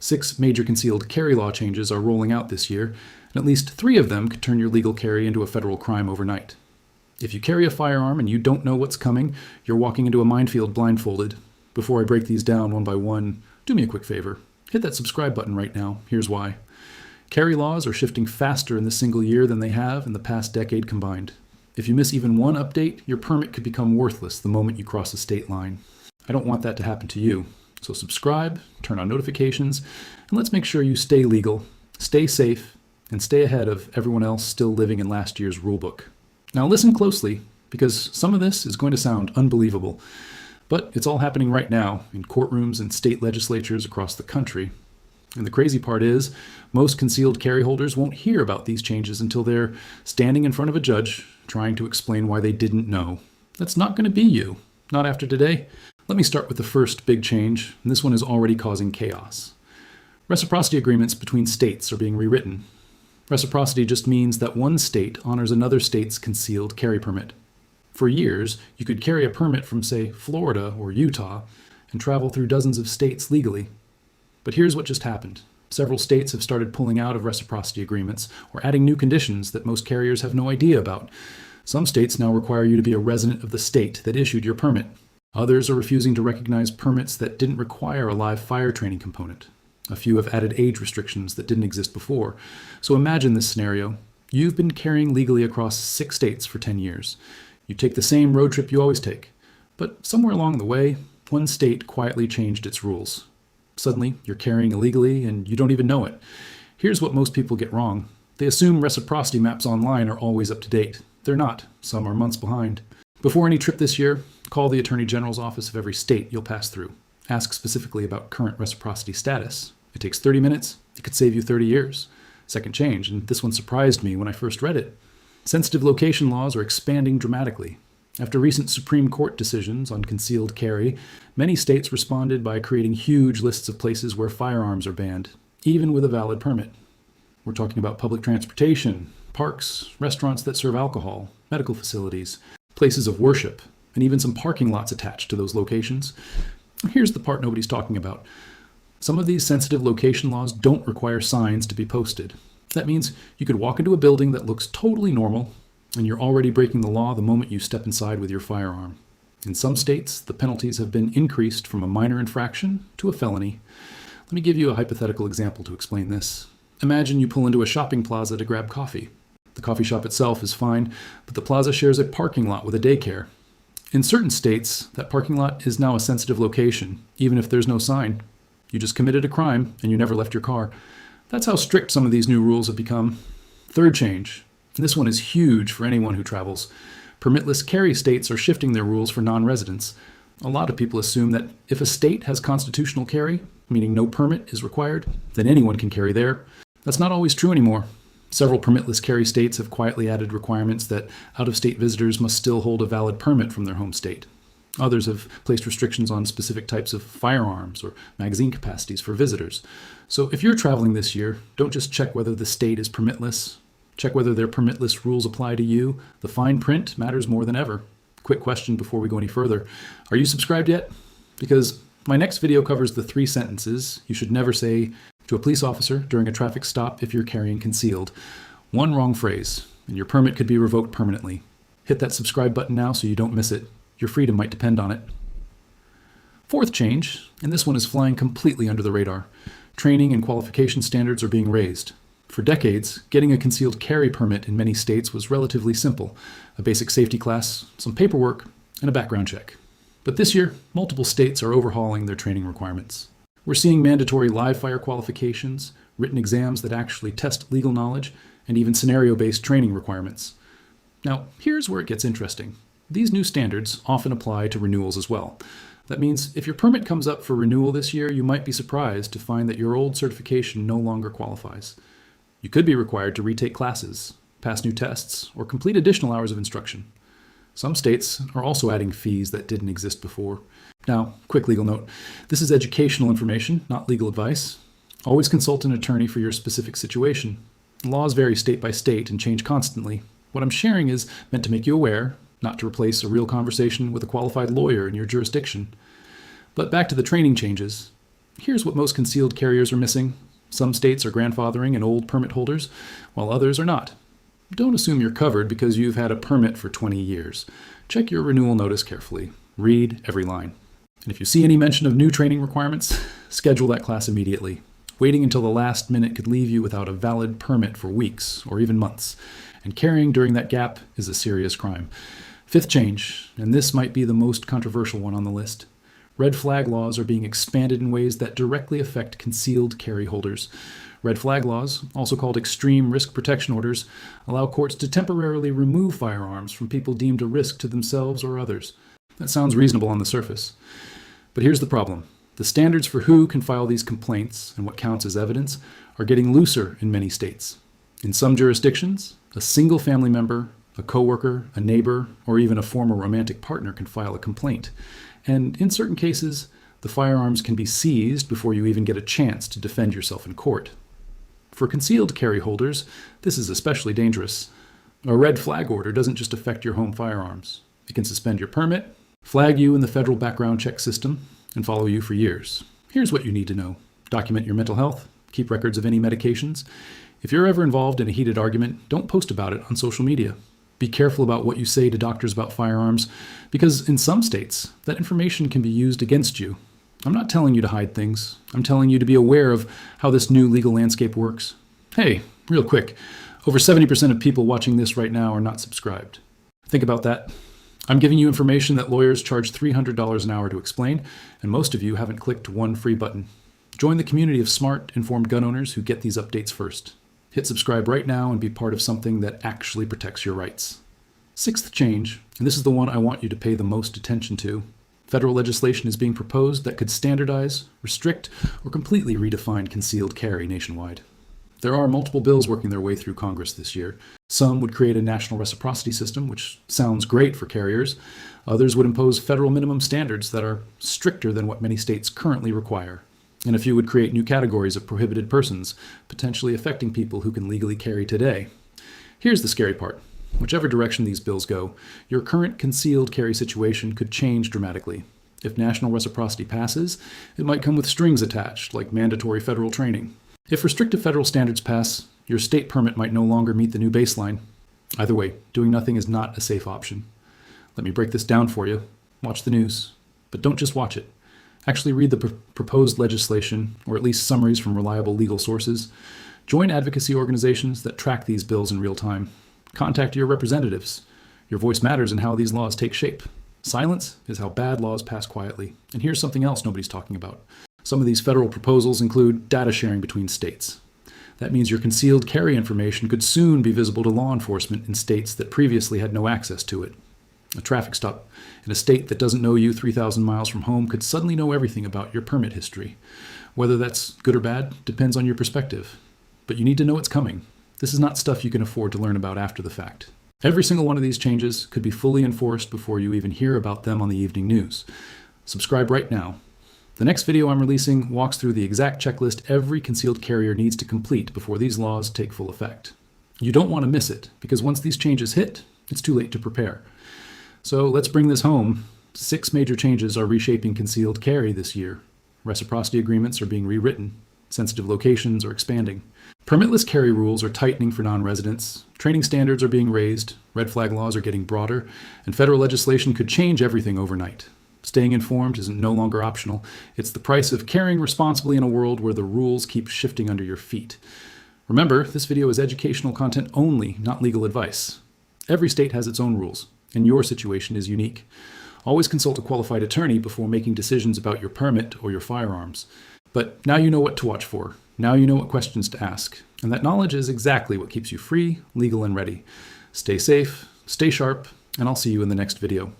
6 major concealed carry law changes are rolling out this year, and at least 3 of them could turn your legal carry into a federal crime overnight. If you carry a firearm and you don't know what's coming, you're walking into a minefield blindfolded. Before I break these down one by one, do me a quick favor. Hit that subscribe button right now. Here's why. Carry laws are shifting faster in this single year than they have in the past decade combined. If you miss even one update, your permit could become worthless the moment you cross a state line. I don't want that to happen to you. So subscribe, turn on notifications, and let's make sure you stay legal, stay safe, and stay ahead of everyone else still living in last year's rulebook. Now listen closely, because some of this is going to sound unbelievable, but it's all happening right now in courtrooms and state legislatures across the country. And the crazy part is, most concealed carry holders won't hear about these changes until they're standing in front of a judge trying to explain why they didn't know. That's not going to be you, not after today. Let me start with the first big change, and this one is already causing chaos. Reciprocity agreements between states are being rewritten. Reciprocity just means that one state honors another state's concealed carry permit. For years, you could carry a permit from, say, Florida or Utah and travel through dozens of states legally. But here's what just happened. Several states have started pulling out of reciprocity agreements or adding new conditions that most carriers have no idea about. Some states now require you to be a resident of the state that issued your permit. Others are refusing to recognize permits that didn't require a live fire training component. A few have added age restrictions that didn't exist before. So imagine this scenario. You've been carrying legally across 6 states for 10 years. You take the same road trip you always take. But somewhere along the way, one state quietly changed its rules. Suddenly, you're carrying illegally and you don't even know it. Here's what most people get wrong. They assume reciprocity maps online are always up to date. They're not. Some are months behind. Before any trip this year, call the Attorney General's office of every state you'll pass through. Ask specifically about current reciprocity status. It takes 30 minutes. It could save you 30 years. Second change, and this one surprised me when I first read it. Sensitive location laws are expanding dramatically. After recent Supreme Court decisions on concealed carry, many states responded by creating huge lists of places where firearms are banned, even with a valid permit. We're talking about public transportation, parks, restaurants that serve alcohol, medical facilities, places of worship, and even some parking lots attached to those locations. Here's the part nobody's talking about. Some of these sensitive location laws don't require signs to be posted. That means you could walk into a building that looks totally normal, and you're already breaking the law the moment you step inside with your firearm. In some states, the penalties have been increased from a minor infraction to a felony. Let me give you a hypothetical example to explain this. Imagine you pull into a shopping plaza to grab coffee. The coffee shop itself is fine, but the plaza shares a parking lot with a daycare. In certain states, that parking lot is now a sensitive location, even if there's no sign. You just committed a crime and you never left your car. That's how strict some of these new rules have become. Third change. This one is huge for anyone who travels. Permitless carry states are shifting their rules for non-residents. A lot of people assume that if a state has constitutional carry, meaning no permit is required, then anyone can carry there. That's not always true anymore. Several permitless carry states have quietly added requirements that out-of-state visitors must still hold a valid permit from their home state. Others have placed restrictions on specific types of firearms or magazine capacities for visitors. So if you're traveling this year, don't just check whether the state is permitless. Check whether their permitless rules apply to you. The fine print matters more than ever. Quick question before we go any further. Are you subscribed yet? Because my next video covers the 3 sentences you should never say to a police officer during a traffic stop if you're carrying concealed. One wrong phrase, and your permit could be revoked permanently. Hit that subscribe button now so you don't miss it. Your freedom might depend on it. Fourth change, and this one is flying completely under the radar. Training and qualification standards are being raised. For decades, getting a concealed carry permit in many states was relatively simple. A basic safety class, some paperwork, and a background check. But this year, multiple states are overhauling their training requirements. We're seeing mandatory live fire qualifications, written exams that actually test legal knowledge, and even scenario-based training requirements. Now, here's where it gets interesting. These new standards often apply to renewals as well. That means if your permit comes up for renewal this year, you might be surprised to find that your old certification no longer qualifies. You could be required to retake classes, pass new tests, or complete additional hours of instruction. Some states are also adding fees that didn't exist before. Now, quick legal note. This is educational information, not legal advice. Always consult an attorney for your specific situation. Laws vary state by state and change constantly. What I'm sharing is meant to make you aware, not to replace a real conversation with a qualified lawyer in your jurisdiction. But back to the training changes. Here's what most concealed carriers are missing. Some states are grandfathering in old permit holders, while others are not. Don't assume you're covered because you've had a permit for 20 years. Check your renewal notice carefully. Read every line. And if you see any mention of new training requirements, schedule that class immediately. Waiting until the last minute could leave you without a valid permit for weeks or even months. And carrying during that gap is a serious crime. Fifth change, and this might be the most controversial one on the list. Red flag laws are being expanded in ways that directly affect concealed carry holders. Red flag laws, also called extreme risk protection orders, allow courts to temporarily remove firearms from people deemed a risk to themselves or others. That sounds reasonable on the surface. But here's the problem. The standards for who can file these complaints and what counts as evidence are getting looser in many states. In some jurisdictions, a single family member, a coworker, a neighbor, or even a former romantic partner can file a complaint. And in certain cases, the firearms can be seized before you even get a chance to defend yourself in court. For concealed carry holders, this is especially dangerous. A red flag order doesn't just affect your home firearms. It can suspend your permit, flag you in the federal background check system, and follow you for years. Here's what you need to know. Document your mental health. Keep records of any medications. If you're ever involved in a heated argument, don't post about it on social media. Be careful about what you say to doctors about firearms, because in some states, that information can be used against you. I'm not telling you to hide things. I'm telling you to be aware of how this new legal landscape works. Hey, real quick, over 70% of people watching this right now are not subscribed. Think about that. I'm giving you information that lawyers charge $300 an hour to explain, and most of you haven't clicked one free button. Join the community of smart, informed gun owners who get these updates first. Hit subscribe right now and be part of something that actually protects your rights. Sixth change, and this is the one I want you to pay the most attention to. Federal legislation is being proposed that could standardize, restrict, or completely redefine concealed carry nationwide. There are multiple bills working their way through Congress this year. Some would create a national reciprocity system, which sounds great for carriers. Others would impose federal minimum standards that are stricter than what many states currently require. And a few would create new categories of prohibited persons, potentially affecting people who can legally carry today. Here's the scary part. Whichever direction these bills go, your current concealed carry situation could change dramatically. If national reciprocity passes, it might come with strings attached, like mandatory federal training. If restrictive federal standards pass, your state permit might no longer meet the new baseline. Either way, doing nothing is not a safe option. Let me break this down for you. Watch the news. But don't just watch it. Actually read the proposed legislation, or at least summaries from reliable legal sources. Join advocacy organizations that track these bills in real time. Contact your representatives. Your voice matters in how these laws take shape. Silence is how bad laws pass quietly. And here's something else nobody's talking about. Some of these federal proposals include data sharing between states. That means your concealed carry information could soon be visible to law enforcement in states that previously had no access to it. A traffic stop in a state that doesn't know you 3,000 miles from home could suddenly know everything about your permit history. Whether that's good or bad depends on your perspective. But you need to know it's coming. This is not stuff you can afford to learn about after the fact. Every single one of these changes could be fully enforced before you even hear about them on the evening news. Subscribe right now. The next video I'm releasing walks through the exact checklist every concealed carrier needs to complete before these laws take full effect. You don't want to miss it, because once these changes hit, it's too late to prepare. So let's bring this home. 6 major changes are reshaping concealed carry this year. Reciprocity agreements are being rewritten. Sensitive locations are expanding. Permitless carry rules are tightening for non-residents. Training standards are being raised. Red flag laws are getting broader. And federal legislation could change everything overnight. Staying informed is no longer optional. It's the price of carrying responsibly in a world where the rules keep shifting under your feet. Remember, this video is educational content only, not legal advice. Every state has its own rules, and your situation is unique. Always consult a qualified attorney before making decisions about your permit or your firearms. But now you know what to watch for. Now you know what questions to ask. And that knowledge is exactly what keeps you free, legal, and ready. Stay safe, stay sharp, and I'll see you in the next video.